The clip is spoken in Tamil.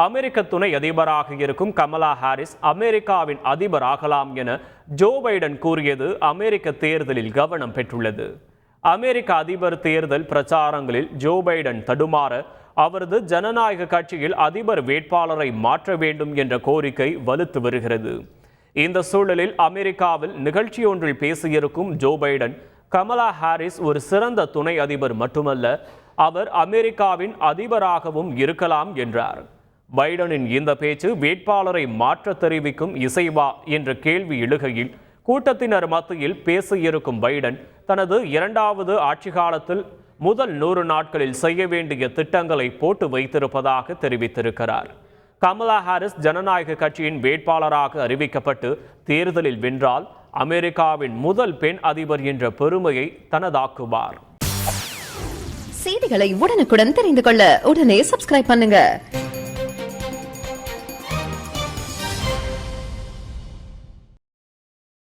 அமெரிக்க துணை அதிபராக இருக்கும் கமலா ஹாரிஸ் அமெரிக்காவின் அதிபராகலாம் என ஜோ பைடன் கூறியது அமெரிக்க தேர்தலில் கவனம் பெற்றுள்ளது. அமெரிக்க அதிபர் தேர்தல் பிரச்சாரங்களில் ஜோ பைடன் தடுமாற அவரது ஜனநாயக கட்சியில் அதிபர் வேட்பாளரை மாற்ற வேண்டும் என்ற கோரிக்கை வலுத்து வருகிறது. இந்த சூழலில் அமெரிக்காவில் நிகழ்ச்சியொன்றில் பேசியிருக்கும் ஜோ பைடன், கமலா ஹாரிஸ் ஒரு சிறந்த துணை அதிபர் மட்டுமல்ல, அவர் அமெரிக்காவின் அதிபராகவும் இருக்கலாம் என்றார். பைடனின் இந்த பேச்சு வேட்பாளரை மாற்ற தெரிவிக்கும் இசைவா என்ற கேள்வி எழுகையில் கூட்டத்தினர் மத்தியில் பேசியிருக்கும் பைடன் தனது இரண்டாவது ஆட்சி காலத்தில் முதல் 100 நாட்களில் செய்ய வேண்டிய திட்டங்களை போட்டு வைத்திருப்பதாக தெரிவித்திருக்கிறார். கமலா ஹாரிஸ் ஜனநாயக கட்சியின் வேட்பாளராக அறிவிக்கப்பட்டு தேர்தலில் வென்றால் அமெரிக்காவின் முதல் பெண் அதிபர் என்ற பெருமையை தனதாக்குவார். செய்திகளை உடனுக்குடன் தெரிந்து கொள்ள உடனே சப்ஸ்கிரைப் பண்ணுங்க.